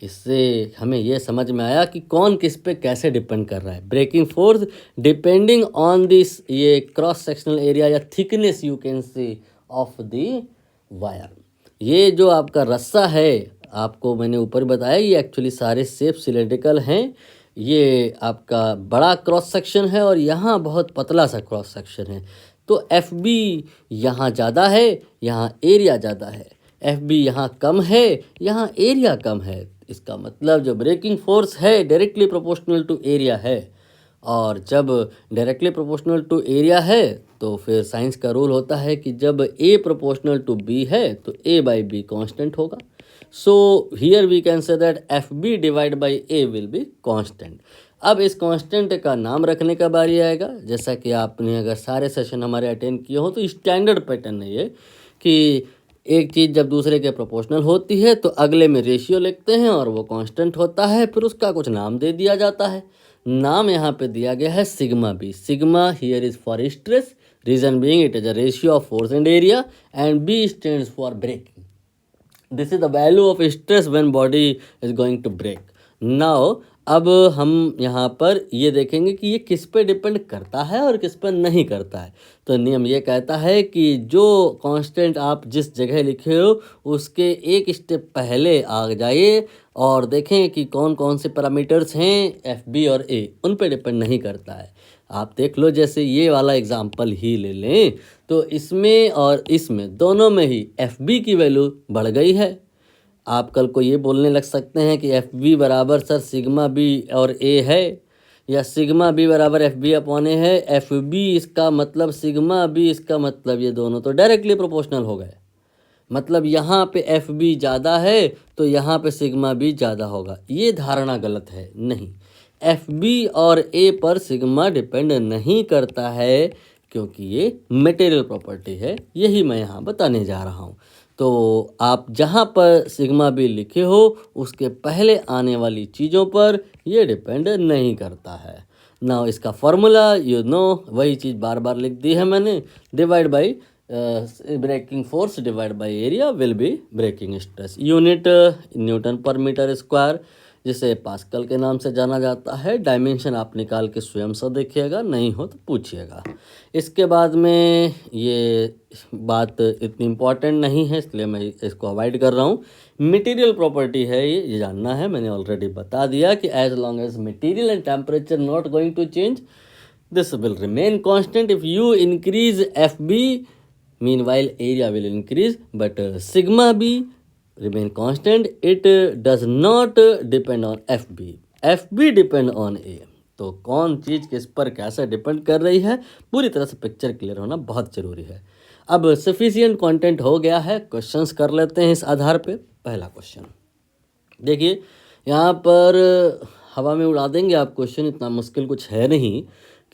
इससे हमें यह समझ में आया कि कौन किस पे कैसे डिपेंड कर रहा है। Breaking force depending on this ये क्रॉस सेक्शनल एरिया या thickness you can say of the wire. ये जो आपका रस्सा है, आपको मैंने ऊपर बताया, ये एक्चुअली सारे शेप सिलेंड्रिकल हैं। ये आपका बड़ा क्रॉस सेक्शन है और यहाँ बहुत पतला सा क्रॉस सेक्शन है। तो एफ बी यहाँ ज़्यादा है, यहाँ एरिया ज़्यादा है। एफ बी यहाँ कम है, यहाँ एरिया कम है। इसका मतलब जो ब्रेकिंग फोर्स है डायरेक्टली प्रोपोर्शनल टू एरिया है। और जब डायरेक्टली प्रोपोर्शनल टू एरिया है तो फिर साइंस का रूल होता है कि जब ए प्रोपोर्शनल टू बी है तो ए बाई बी कांस्टेंट होगा। So here we can say that F B divide by A will be constant. अब इस कांस्टेंट का नाम रखने का बारी आएगा। जैसा कि आपने अगर सारे सेशन हमारे अटेंड किए हो तो स्टैंडर्ड पैटर्न है ये कि एक चीज़ जब दूसरे के प्रोपोर्शनल होती है तो अगले में रेशियो लिखते हैं और वो कांस्टेंट होता है, फिर उसका कुछ नाम दे दिया जाता है। नाम यहाँ पे दिया गया है sigma B. Sigma here is for stress, reason being it is a ratio of force and area, and B stands for breaking. This is the value of stress when body is going to break. Now अब हम यहाँ पर ये देखेंगे कि ये किस पे डिपेंड करता है और किस पर नहीं करता है। तो नियम ये कहता है कि जो कांस्टेंट आप जिस जगह लिखे हो उसके एक स्टेप पहले आ जाइए और देखें कि कौन कौन से पैरामीटर्स हैं एफ बी और ए, उन पे डिपेंड नहीं करता है। आप देख लो, जैसे ये वाला एग्जाम्पल ही ले लें तो इसमें और इसमें दोनों में ही एफ बी की वैल्यू बढ़ गई है। आप कल को ये बोलने लग सकते हैं कि एफ बी बराबर सर सिग्मा बी और ए है, या सिग्मा बी बराबर एफ बी अपॉन ए है। एफ बी इसका मतलब सिग्मा बी इसका मतलब, ये दोनों तो डायरेक्टली प्रोपोर्शनल हो गए। मतलब यहाँ पे एफ बी ज़्यादा है तो यहाँ पे सिग्मा बी ज़्यादा होगा, ये धारणा गलत है। नहीं, एफ बी और ए पर सिग्मा डिपेंड नहीं करता है क्योंकि ये मटेरियल प्रॉपर्टी है, यही मैं यहाँ बताने जा रहा हूँ। तो आप जहाँ पर सिग्मा बी लिखे हो उसके पहले आने वाली चीज़ों पर ये डिपेंड नहीं करता है। ना इसका फॉर्मूला वही चीज़ बार बार लिख दी है मैंने, divide by breaking force divide by area will be breaking stress. Unit newton पर मीटर स्क्वायर, जिसे पास्कल के नाम से जाना जाता है। डायमेंशन आप निकाल के स्वयं से देखिएगा, नहीं हो तो पूछिएगा। इसके बाद में ये बात इतनी इम्पॉर्टेंट नहीं है इसलिए मैं इसको अवॉइड कर रहा हूँ। मटेरियल प्रॉपर्टी है ये जानना है, मैंने ऑलरेडी बता दिया कि as long as material and temperature not going to change this will remain constant. If you increase F B meanwhile area will increase but sigma b remain constant. It does not depend on fb depend on a। तो कौन चीज़ किस पर कैसे डिपेंड कर रही है, पूरी तरह से पिक्चर क्लियर होना बहुत ज़रूरी है। अब सफिशिएंट कंटेंट हो गया है, क्वेश्चंस कर लेते हैं इस आधार पे। पहला क्वेश्चन देखिए, यहाँ पर हवा में उड़ा देंगे आप क्वेश्चन, इतना मुश्किल कुछ है नहीं।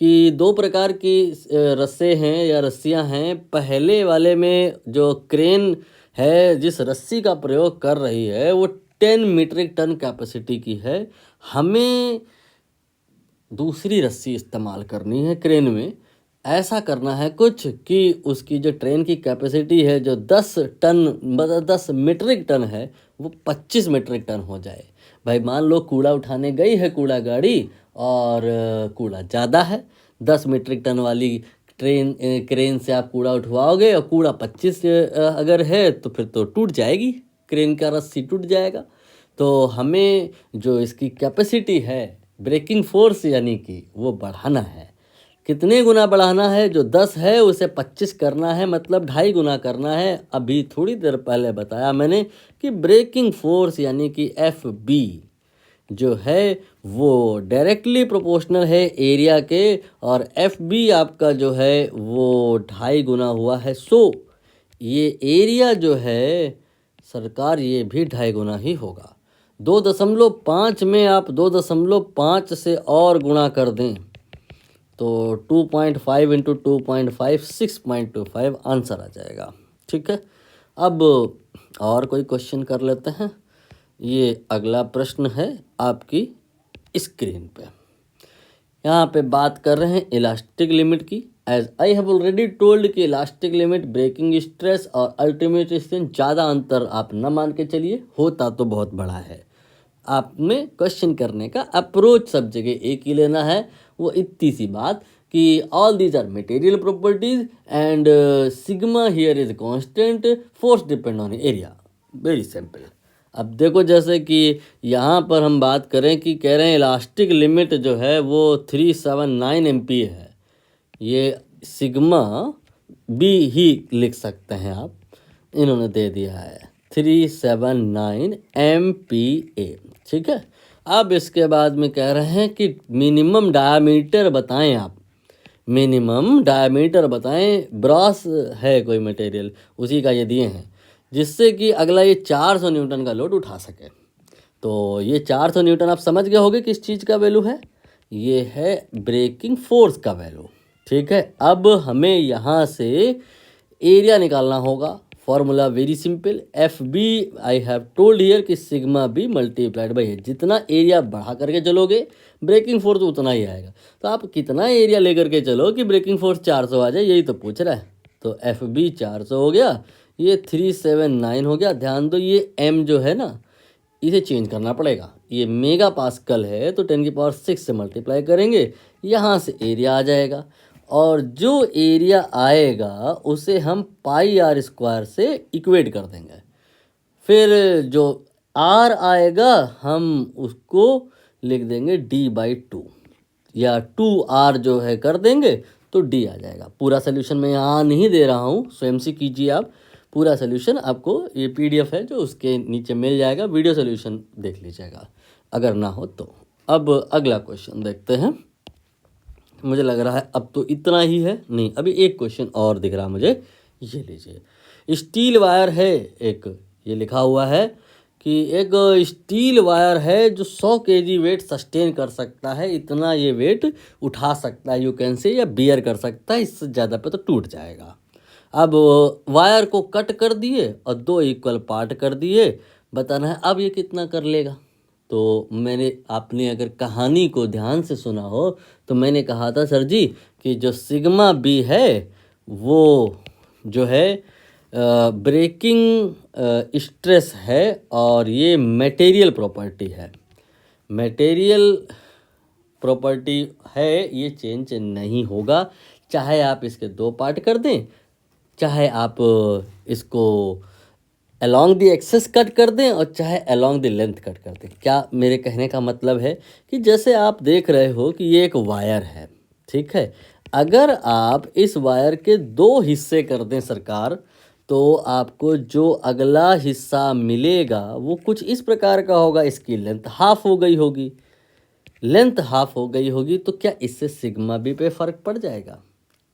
कि दो प्रकार की रस्से हैं या रस्सियां हैं। पहले वाले में जो क्रेन है जिस रस्सी का प्रयोग कर रही है वो 10 मीट्रिक टन कैपेसिटी की है। हमें दूसरी रस्सी इस्तेमाल करनी है क्रेन में। ऐसा करना है कुछ कि उसकी जो ट्रेन की कैपेसिटी है जो 10 टन मतलब 10 मीट्रिक टन है वो 25 मीट्रिक टन हो जाए। भाई मान लो कूड़ा उठाने गई है कूड़ा गाड़ी और कूड़ा ज़्यादा है, 10 मीट्रिक टन वाली क्रेन से आप कूड़ा उठवाओगे और कूड़ा 25 अगर है तो फिर तो टूट जाएगी, क्रेन का रस्सी टूट जाएगा। तो हमें जो इसकी कैपेसिटी है ब्रेकिंग फोर्स यानी कि वो बढ़ाना है। कितने गुना बढ़ाना है? जो 10 है उसे 25 करना है, मतलब 2.5 गुना करना है। अभी थोड़ी देर पहले बताया मैंने कि ब्रेकिंग फोर्स यानी कि एफ बी जो है वो डायरेक्टली प्रोपोर्शनल है एरिया के, और एफ बी आपका जो है वो 2.5 गुना हुआ है। सो ये एरिया जो है सरकार ये भी 2.5 गुना ही होगा। 2.5 में आप 2.5 से और गुणा कर दें तो 2.5 इंटू 2.5 6.25 आंसर आ जाएगा। ठीक है, अब और कोई क्वेश्चन कर लेते हैं। ये अगला प्रश्न है आपकी स्क्रीन पे। यहाँ पे बात कर रहे हैं इलास्टिक लिमिट की। As I have already told कि इलास्टिक लिमिट, ब्रेकिंग स्ट्रेस और अल्टीमेट स्ट्रेस ज़्यादा अंतर आप न मान के चलिए, होता तो बहुत बड़ा है। आप में क्वेश्चन करने का अप्रोच सब जगह एक ही लेना है, वो इतनी सी बात कि all these are material properties and sigma here is constant, force depend on area. Very simple. अब देखो जैसे कि यहाँ पर हम बात करें कि कह रहे हैं इलास्टिक लिमिट जो है वो 379 एमपी है। ये सिग्मा बी ही लिख सकते हैं आप, इन्होंने दे दिया है 379 MPa। ठीक है, अब इसके बाद में कह रहे हैं कि मिनिमम डायामीटर बताएं आप, मिनिमम डायामीटर बताएं। ब्रॉस है कोई मटेरियल, उसी का ये दिए हैं, जिससे कि अगला ये 400 न्यूटन का लोड उठा सके। तो ये 400 न्यूटन आप समझ गए होंगे किस चीज़ का वैल्यू है, ये है ब्रेकिंग फोर्स का वैल्यू। ठीक है, अब हमें यहाँ से एरिया निकालना होगा। Formula very simple, F B I have told here कि सिग्मा बी मल्टीप्लाइड बाई है। जितना एरिया बढ़ा करके चलोगे ब्रेकिंग फोर्स उतना ही आएगा। तो आप कितना एरिया लेकर के चलो कि ब्रेकिंग फोर्स 400 आ जाए, यही तो पूछ रहा है। तो एफ बी 400 हो गया, ये 379 हो गया। ध्यान दो ये m जो है ना इसे चेंज करना पड़ेगा, ये मेगा पास्कल है तो 10⁶ से मल्टीप्लाई करेंगे, यहाँ से एरिया आ जाएगा। और जो एरिया आएगा उसे हम πr² से इक्वेट कर देंगे। फिर जो r आएगा हम उसको लिख देंगे d/2 या 2r जो है कर देंगे तो d आ जाएगा। पूरा सोल्यूशन मैं यहाँ नहीं दे रहा हूँ, स्वयं से कीजिए आप। पूरा सोल्यूशन आपको ये PDF है जो उसके नीचे मिल जाएगा, वीडियो सोल्यूशन देख लीजिएगा अगर ना हो तो। अब अगला क्वेश्चन देखते हैं। मुझे लग रहा है अब तो इतना ही है, नहीं अभी एक क्वेश्चन और दिख रहा मुझे, ये लीजिए। स्टील वायर है एक, ये लिखा हुआ है कि एक स्टील वायर है जो 100 केजी वेट सस्टेन कर सकता है, इतना ये वेट उठा सकता है, यू कैन से, या बियर कर सकता है, इससे ज़्यादा पे तो टूट जाएगा। अब वायर को कट कर दिए और 2 इक्वल पार्ट कर दिए, बताना है अब ये कितना कर लेगा। तो आपने अगर कहानी को ध्यान से सुना हो तो मैंने कहा था सर जी कि जो सिग्मा बी है वो जो है ब्रेकिंग स्ट्रेस है और ये मटेरियल प्रॉपर्टी है, मटेरियल प्रॉपर्टी है, ये चेंज नहीं होगा, चाहे आप इसके 2 पार्ट कर दें, चाहे आप इसको अलोंग द एक्सेस कट कर दें और चाहे अलोंग द लेंथ कट कर दें। क्या मेरे कहने का मतलब है कि जैसे आप देख रहे हो कि ये एक वायर है, ठीक है, अगर आप इस वायर के 2 हिस्से कर दें सरकार, तो आपको जो अगला हिस्सा मिलेगा वो कुछ इस प्रकार का होगा। इसकी लेंथ हाफ हो गई होगी, लेंथ हाफ हो गई होगी, तो क्या इससे सिग्मा बी पे फ़र्क पड़ जाएगा?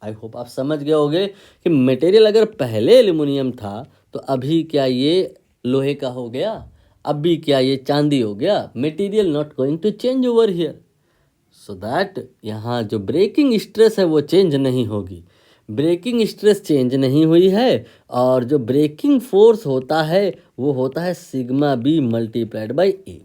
आई होप आप समझ गए होंगे कि मटेरियल अगर पहले एल्युमिनियम था तो अभी क्या ये लोहे का हो गया, अभी क्या ये चांदी हो गया। Material not going to change over here, so that यहाँ जो ब्रेकिंग स्ट्रेस है वो चेंज नहीं होगी। ब्रेकिंग स्ट्रेस चेंज नहीं हुई है और जो ब्रेकिंग फोर्स होता है वो होता है सिग्मा बी मल्टीप्लाइड बाई ए।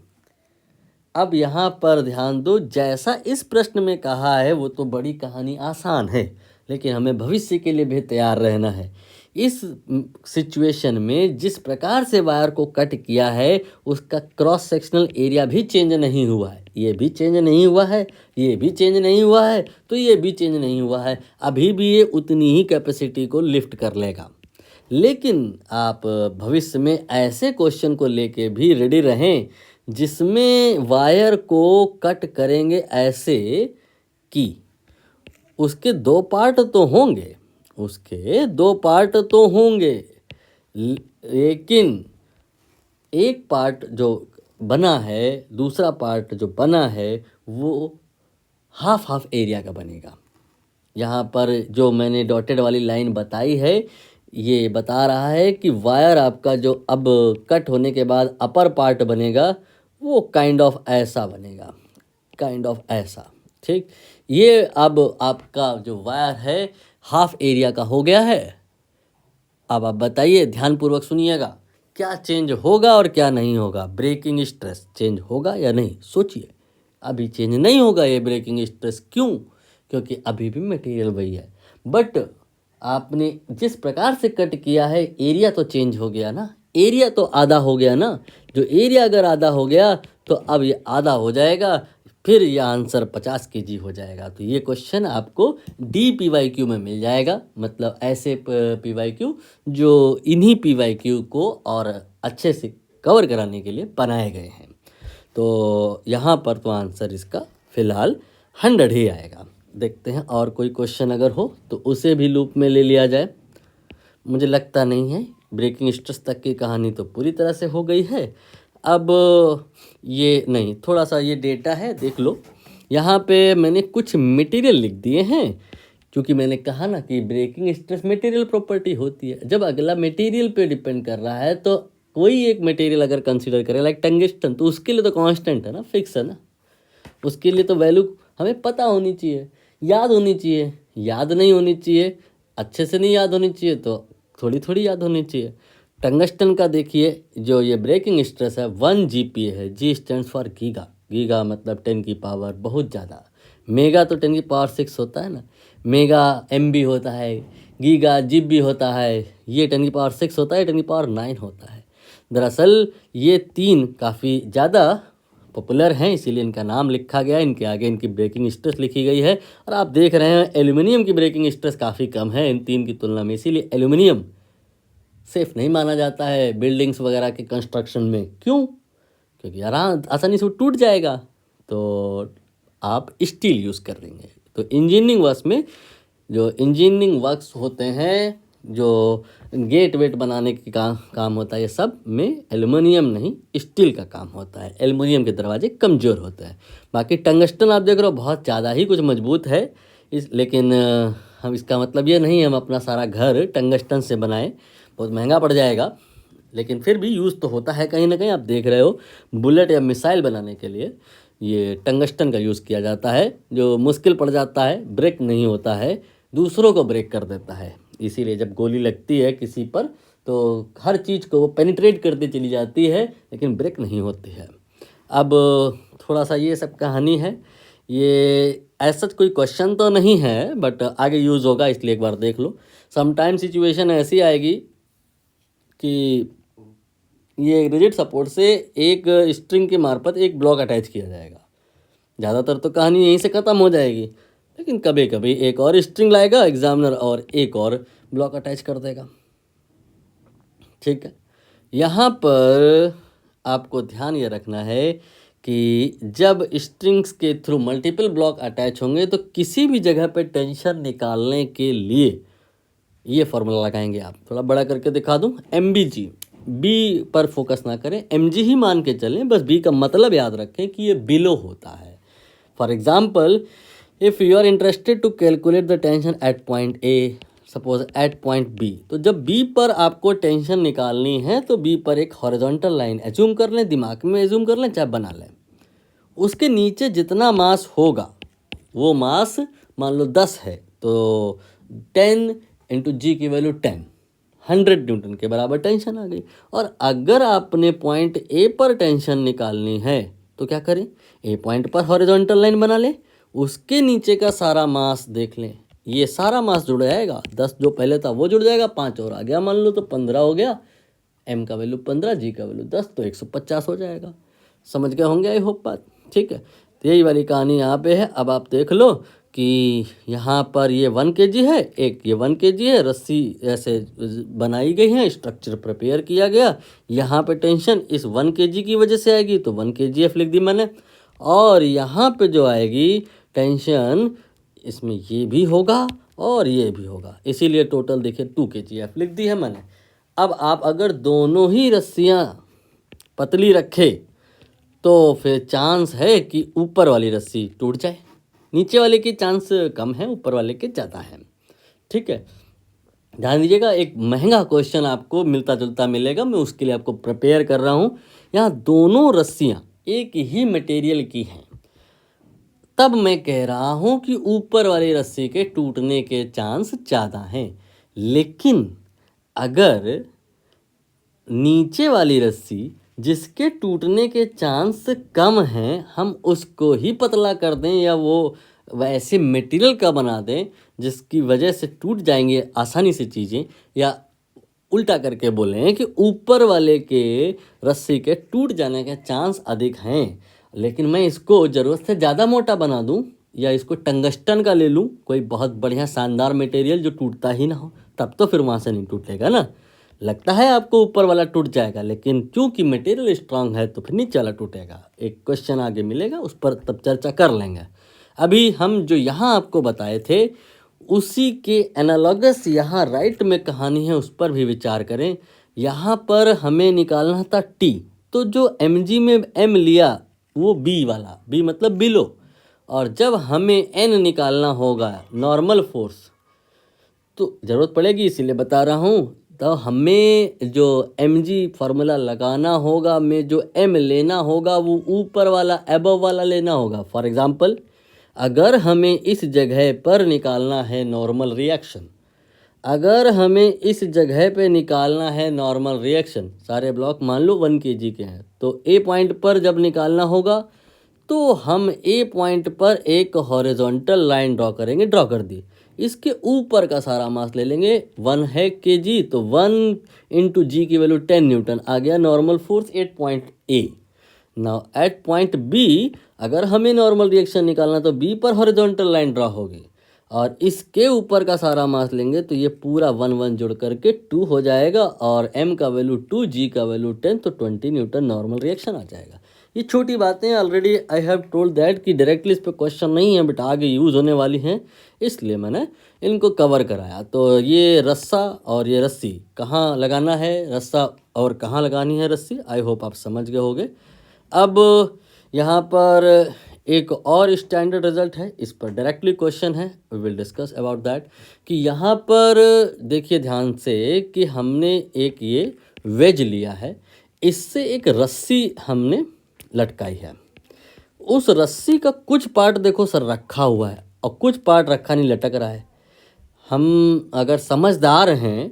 अब यहाँ पर ध्यान दो, जैसा इस प्रश्न में कहा है वो तो बड़ी कहानी आसान है, लेकिन हमें भविष्य के लिए भी तैयार रहना है। इस सिचुएशन में जिस प्रकार से वायर को कट किया है उसका क्रॉस सेक्शनल एरिया भी चेंज नहीं हुआ है, ये भी चेंज नहीं हुआ है, ये भी चेंज नहीं हुआ है, तो ये भी चेंज नहीं हुआ है, अभी भी ये उतनी ही कैपेसिटी को लिफ्ट कर लेगा। लेकिन आप भविष्य में ऐसे क्वेश्चन को लेके भी रेडी रहें जिसमें वायर को कट करेंगे ऐसे कि उसके 2 पार्ट तो होंगे, उसके 2 पार्ट तो होंगे, लेकिन एक पार्ट जो बना है, दूसरा पार्ट जो बना है वो हाफ हाफ एरिया का बनेगा। यहाँ पर जो मैंने डॉटेड वाली लाइन बताई है ये बता रहा है कि वायर आपका जो अब कट होने के बाद अपर पार्ट बनेगा वो काइंड ऑफ ऐसा बनेगा, काइंड ऑफ ऐसा, ठीक। ये अब आपका जो वायर है हाफ एरिया का हो गया है। अब आप बताइए, ध्यानपूर्वक सुनिएगा, क्या चेंज होगा और क्या नहीं होगा। ब्रेकिंग स्ट्रेस चेंज होगा या नहीं, सोचिए। अभी चेंज नहीं होगा ये ब्रेकिंग स्ट्रेस, क्यों? क्योंकि अभी भी मटेरियल वही है, बट आपने जिस प्रकार से कट किया है एरिया तो चेंज हो गया ना, एरिया तो आधा हो गया ना। जो एरिया अगर आधा हो गया तो अब ये आधा हो जाएगा, फिर ये आंसर 50 kg हो जाएगा। तो ये क्वेश्चन आपको DPYQ में मिल जाएगा, मतलब ऐसे PYQ जो इन्हीं PYQ को और अच्छे से कवर कराने के लिए बनाए गए हैं। तो यहाँ पर तो आंसर इसका फ़िलहाल 100 ही आएगा। देखते हैं और कोई क्वेश्चन अगर हो तो उसे भी लूप में ले लिया जाए। मुझे लगता नहीं है, ब्रेकिंग स्ट्रेस तक की कहानी तो पूरी तरह से हो गई है। अब ये नहीं, थोड़ा सा ये डेटा है देख लो। यहाँ पे मैंने कुछ मटेरियल लिख दिए हैं, क्योंकि मैंने कहा ना कि ब्रेकिंग स्ट्रेस मटेरियल प्रॉपर्टी होती है। जब अगला मटेरियल पे डिपेंड कर रहा है तो कोई एक मटेरियल अगर कंसीडर करें लाइक टंगस्टन, तो उसके लिए तो कांस्टेंट है ना, फिक्स है ना, उसके लिए तो वैल्यू हमें पता होनी चाहिए, याद होनी चाहिए। याद नहीं होनी चाहिए, अच्छे से नहीं याद होनी चाहिए तो थोड़ी थोड़ी याद होनी चाहिए। टंगस्टन का देखिए, जो ये ब्रेकिंग स्ट्रेस है 1 GPa है। G stands for giga, giga मतलब 10 की पावर बहुत ज़्यादा, मेगा तो 10 की पावर 6 होता है ना, मेगा MB होता है, गीगा GB होता है, ये 10 की पावर 6 होता है, 10 की पावर 9 होता है। दरअसल ये 3 काफ़ी ज़्यादा पॉपुलर हैं, इसीलिए इनका नाम लिखा गया है, इनके आगे इनकी ब्रेकिंग स्ट्रेस लिखी गई है। और आप देख रहे हैं एल्यूमिनियम की ब्रेकिंग स्ट्रेस काफ़ी कम है इन 3 की तुलना में, इसीलिए एल्यूमिनियम सेफ नहीं माना जाता है बिल्डिंग्स वगैरह के कंस्ट्रक्शन में। क्यों? क्योंकि आसानी से वो टूट जाएगा, तो आप स्टील यूज़ कर देंगे। तो इंजीनियरिंग वर्क्स में जो इंजीनियरिंग वर्क्स होते हैं, जो गेट वेट बनाने के काम होता है, ये सब में एल्युमिनियम नहीं स्टील का काम होता है। एल्युमिनियम के दरवाजे कमज़ोर होते हैं। बाकी टंगस्टन आप देख रहे हो बहुत ज़्यादा ही कुछ मजबूत है, लेकिन हम इसका मतलब ये नहीं हम अपना सारा घर टंगस्टन से बनाएं। बहुत महंगा पड़ जाएगा, लेकिन फिर भी यूज़ तो होता है कहीं ना कहीं। आप देख रहे हो बुलेट या मिसाइल बनाने के लिए ये टंगस्टन का यूज़ किया जाता है, जो मुश्किल पड़ जाता है, ब्रेक नहीं होता है, दूसरों को ब्रेक कर देता है। इसीलिए जब गोली लगती है किसी पर तो हर चीज़ को वो पेनिट्रेट करती चली जाती है, लेकिन ब्रेक नहीं होती है। अब थोड़ा सा ये सब कहानी है, ये ऐसा कोई क्वेश्चन तो नहीं है, बट आगे यूज़ होगा, इसलिए एक बार देख लो। समटाइम सिचुएशन ऐसी आएगी कि ये रिजिड सपोर्ट से एक स्ट्रिंग के मार्फत एक ब्लॉक अटैच किया जाएगा। ज़्यादातर तो कहानी यहीं से ख़त्म हो जाएगी, लेकिन कभी कभी एक और स्ट्रिंग लाएगा एग्जामिनर और एक और ब्लॉक अटैच कर देगा। ठीक है, यहाँ पर आपको ध्यान ये रखना है कि जब स्ट्रिंग्स के थ्रू मल्टीपल ब्लॉक अटैच होंगे तो किसी भी जगह पे टेंशन निकालने के लिए ये फॉर्मूला लगाएंगे। आप थोड़ा बड़ा करके दिखा दूँ, MBG, बी पर फोकस ना करें, MG ही मान के चलें, बस बी का मतलब याद रखें कि ये बिलो होता है। For example, if you are interested to calculate the tension at point A, suppose at point B, तो जब बी पर आपको टेंशन निकालनी है तो बी पर एक हॉरिजॉन्टल लाइन एज्यूम कर लें, दिमाग में एज्यूम कर लें, चाहे बना लें। उसके नीचे जितना मास होगा वो मास मान लो 10 है तो 10 इंटू जी की वैल्यू 10, 100 न्यूटन के बराबर टेंशन आ गई। और अगर आपने पॉइंट ए पर टेंशन निकालनी है तो क्या करें, ए पॉइंट पर हॉरिजॉन्टल लाइन बना लें, उसके नीचे का सारा मास देख लें, ये सारा मास जुड़ जाएगा। 10 जो पहले था वो जुड़ जाएगा, 5 और आ गया मान लो तो 15 हो गया। एम का वैल्यू 15, जी का वैल्यू 10, तो 150 हो जाएगा। समझ गए होंगे आई होप बात। ठीक है, तो यही वाली कहानी यहाँ पे है। अब आप देख लो कि यहाँ पर ये 1 kg है, एक ये 1 kg है, रस्सी ऐसे बनाई गई है, स्ट्रक्चर प्रिपेयर किया गया। यहाँ पे टेंशन इस 1 kg की वजह से आएगी तो 1 kgf लिख दी मैंने, और यहाँ पे जो आएगी टेंशन इसमें ये भी होगा और ये भी होगा, इसीलिए टोटल देखिए 2 kgf लिख दी है मैंने। अब आप अगर दोनों ही रस्सियाँ पतली रखे तो फिर चांस है कि ऊपर वाली रस्सी टूट जाए, नीचे वाले के चांस कम है, ऊपर वाले के ज़्यादा है। ठीक है, ध्यान दीजिएगा, एक महंगा क्वेश्चन आपको मिलता जुलता मिलेगा, मैं उसके लिए आपको प्रिपेयर कर रहा हूँ। यहाँ दोनों रस्सियाँ एक ही मटेरियल की हैं, तब मैं कह रहा हूँ कि ऊपर वाली रस्सी के टूटने के चांस ज़्यादा हैं। लेकिन अगर नीचे वाली रस्सी जिसके टूटने के चांस कम हैं, हम उसको ही पतला कर दें या वो वैसे मटेरियल का बना दें जिसकी वजह से टूट जाएंगे आसानी से चीज़ें, या उल्टा करके बोलें कि ऊपर वाले के रस्सी के टूट जाने के चांस अधिक हैं, लेकिन मैं इसको ज़रूरत से ज़्यादा मोटा बना दूं या इसको टंगस्टन का ले लूं, कोई बहुत बढ़िया शानदार मटेरियल जो टूटता ही ना हो, तब तो फिर वहाँ से नहीं टूटेगा ना। लगता है आपको ऊपर वाला टूट जाएगा, लेकिन चूंकि मटेरियल स्ट्रांग है तो फिर नीचे वाला टूटेगा। एक क्वेश्चन आगे मिलेगा, उस पर तब चर्चा कर लेंगे। अभी हम जो यहाँ आपको बताए थे उसी के एनालॉगस यहाँ राइट में कहानी है, उस पर भी विचार करें। यहाँ पर हमें निकालना था टी, तो जो mg में m लिया वो b वाला, b मतलब बिलो, और जब हमें n निकालना होगा नॉर्मल फोर्स तो ज़रूरत पड़ेगी, इसीलिए बता रहा हूँ। तो हमें जो mg फार्मूला लगाना होगा, में जो m लेना होगा वो ऊपर वाला एबव वाला लेना होगा। फॉर एग्जांपल, अगर हमें इस जगह पर निकालना है नॉर्मल रिएक्शन, अगर हमें इस जगह पे निकालना है नॉर्मल रिएक्शन, सारे ब्लॉक मान लो 1 kg के हैं, तो ए पॉइंट पर जब निकालना होगा तो हम ए पॉइंट पर एक हॉरिजॉन्टल लाइन ड्रॉ करेंगे, ड्रॉ कर दी, इसके ऊपर का सारा मास ले लेंगे, 1 है kg, तो 1 इंटू जी की वैल्यू 10 न्यूटन आ गया normal force at point A. Now at point B अगर हमें नॉर्मल रिएक्शन निकालना तो बी पर हॉरिजॉन्टल लाइन ड्रॉ होगी और इसके ऊपर का सारा मास लेंगे तो ये पूरा 1 1 जुड़ करके 2 हो जाएगा, और m का वैल्यू 2, g का वैल्यू 10, तो 20 न्यूटन नॉर्मल रिएक्शन आ जाएगा। ये छोटी बातें already I have told that कि डायरेक्टली इस पर क्वेश्चन नहीं है, बट आगे यूज़ होने वाली हैं, इसलिए मैंने इनको कवर कराया। तो ये रस्सा और ये रस्सी कहाँ लगाना है, रस्सा और कहाँ लगानी है रस्सी, आई होप आप समझ गए होंगे। अब यहाँ पर एक और स्टैंडर्ड रिजल्ट है, इस पर डायरेक्टली क्वेश्चन है, we will discuss about that. कि यहाँ पर देखिए ध्यान से कि हमने एक ये वेज लिया है, इससे एक रस्सी हमने लटकाई है। उस रस्सी का कुछ पार्ट देखो सर रखा हुआ है और कुछ पार्ट रखा नहीं, लटक रहा है। हम अगर समझदार हैं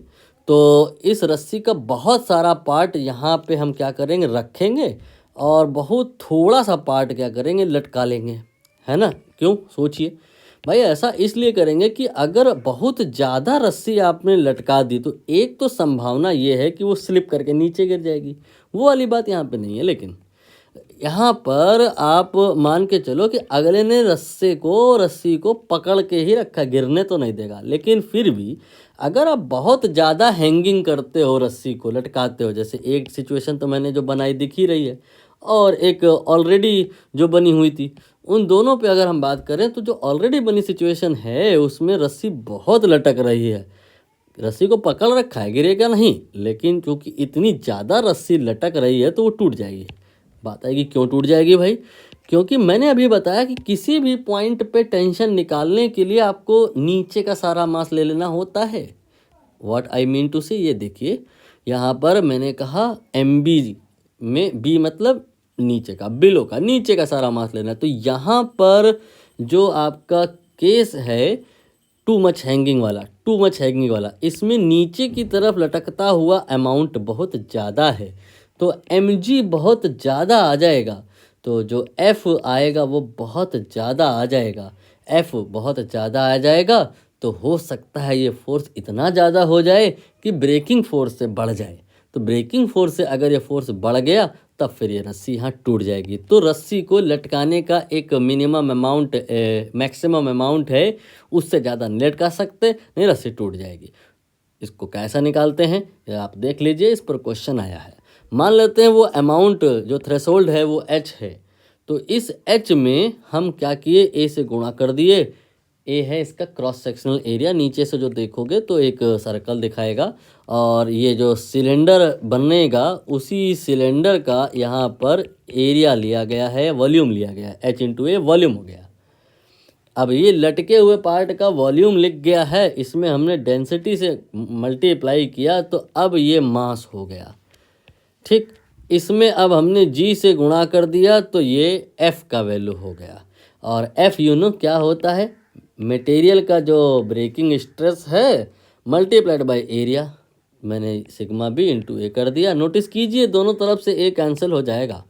तो इस रस्सी का बहुत सारा पार्ट यहाँ पे हम क्या करेंगे, रखेंगे और बहुत थोड़ा सा पार्ट क्या करेंगे, लटका लेंगे, है ना। क्यों, सोचिए भाई। ऐसा इसलिए करेंगे कि अगर बहुत ज़्यादा रस्सी आपने लटका दी तो एक तो संभावना ये है कि वो स्लिप करके नीचे गिर जाएगी, वो वाली बात यहाँ पे नहीं है। लेकिन यहाँ पर आप मान के चलो कि अगले ने रस्सी को पकड़ के ही रखा, गिरने तो नहीं देगा। लेकिन फिर भी अगर आप बहुत ज़्यादा हैंगिंग करते हो, रस्सी को लटकाते हो, जैसे एक सिचुएशन तो मैंने जो बनाई दिख ही रही है और एक ऑलरेडी जो बनी हुई थी, उन दोनों पे अगर हम बात करें तो जो ऑलरेडी बनी सिचुएशन है उसमें रस्सी बहुत लटक रही है, रस्सी को पकड़ रखा है, गिरेगा नहीं, लेकिन क्योंकि इतनी ज़्यादा रस्सी लटक रही है तो वो टूट जाएगी। बात आएगी क्यों टूट जाएगी भाई, क्योंकि मैंने अभी बताया कि किसी भी पॉइंट पे टेंशन निकालने के लिए आपको नीचे का सारा मास ले लेना होता है। व्हाट आई मीन टू से, ये देखिए यहाँ पर मैंने कहा MB में B मतलब नीचे का, बिलो का, नीचे का सारा मास लेना है। तो यहाँ पर जो आपका केस है टू मच हैंगिंग वाला, इसमें नीचे की तरफ लटकता हुआ अमाउंट बहुत ज़्यादा है, तो mg बहुत ज़्यादा आ जाएगा, तो जो F आएगा वो बहुत ज़्यादा आ जाएगा। F बहुत ज़्यादा आ जाएगा तो हो सकता है ये फोर्स इतना ज़्यादा हो जाए कि ब्रेकिंग फोर्स से बढ़ जाए। तो ब्रेकिंग फोर्स से अगर ये फोर्स बढ़ गया तब फिर ये रस्सी यहाँ टूट जाएगी। तो रस्सी को लटकाने का एक मिनिमम अमाउंट, मैक्सिमम अमाउंट है, उससे ज़्यादा नहीं लटका सकते, नहीं रस्सी टूट जाएगी। इसको कैसा निकालते हैं आप देख लीजिए, इस पर क्वेश्चन आया है। मान लेते हैं वो अमाउंट जो थ्रेशोल्ड है वो h है, तो इस h में हम क्या किए, a से गुणा कर दिए। a है इसका क्रॉस सेक्शनल एरिया, नीचे से जो देखोगे तो एक सर्कल दिखाएगा और ये जो सिलेंडर बनेगा उसी सिलेंडर का यहाँ पर एरिया लिया गया है, वॉल्यूम लिया गया है, h इंटू ए वॉल्यूम हो गया। अब ये लटके हुए पार्ट का वॉल्यूम लिख गया है, इसमें हमने डेंसिटी से मल्टीप्लाई किया तो अब ये मास हो गया। ठीक, इसमें अब हमने g से गुणा कर दिया तो ये F का वैल्यू हो गया। और F क्या होता है, मटेरियल का जो ब्रेकिंग स्ट्रेस है मल्टीप्लाइड बाय एरिया। मैंने सिग्मा b इंटू ए कर दिया। नोटिस कीजिए दोनों तरफ से ए कैंसिल हो जाएगा।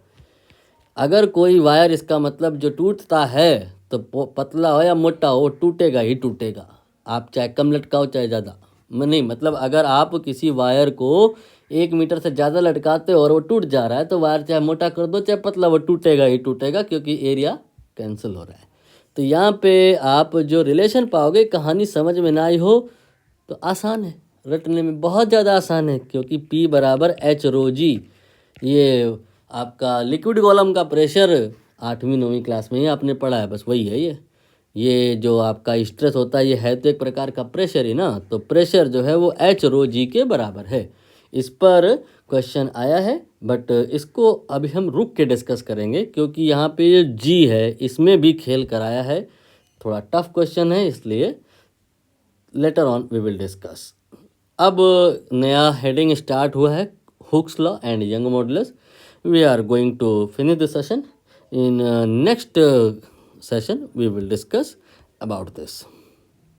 अगर कोई वायर, इसका मतलब जो टूटता है तो पतला हो या मोटा हो, टूटेगा ही टूटेगा, आप चाहे कम लटकाओ चाहे ज़्यादा। नहीं मतलब अगर आप किसी वायर को 1 मीटर से ज़्यादा लटकाते हो और वो टूट जा रहा है तो वायर चाहे मोटा कर दो चाहे पतला, वो टूटेगा ही टूटेगा, क्योंकि एरिया कैंसिल हो रहा है। तो यहाँ पे आप जो रिलेशन पाओगे, कहानी समझ में ना आई हो तो आसान है, रटने में बहुत ज़्यादा आसान है, क्योंकि P बराबर H रो जी, ये आपका लिक्विड कॉलम का प्रेशर 8वीं 9वीं क्लास में ही आपने पढ़ा है, बस वही है ये जो आपका स्ट्रेस होता है ये है तो एक प्रकार का प्रेशर ही ना। तो प्रेशर जो है वो H रो जी के बराबर है। इस पर क्वेश्चन आया है, बट इसको अभी हम रुक के डिस्कस करेंगे, क्योंकि यहाँ पे ये जी है इसमें भी खेल कराया है, थोड़ा टफ क्वेश्चन है, इसलिए later on we will discuss. अब नया हेडिंग स्टार्ट हुआ है, Hooke's law and Young modulus. We are going to finish the session. In next session we will discuss about this.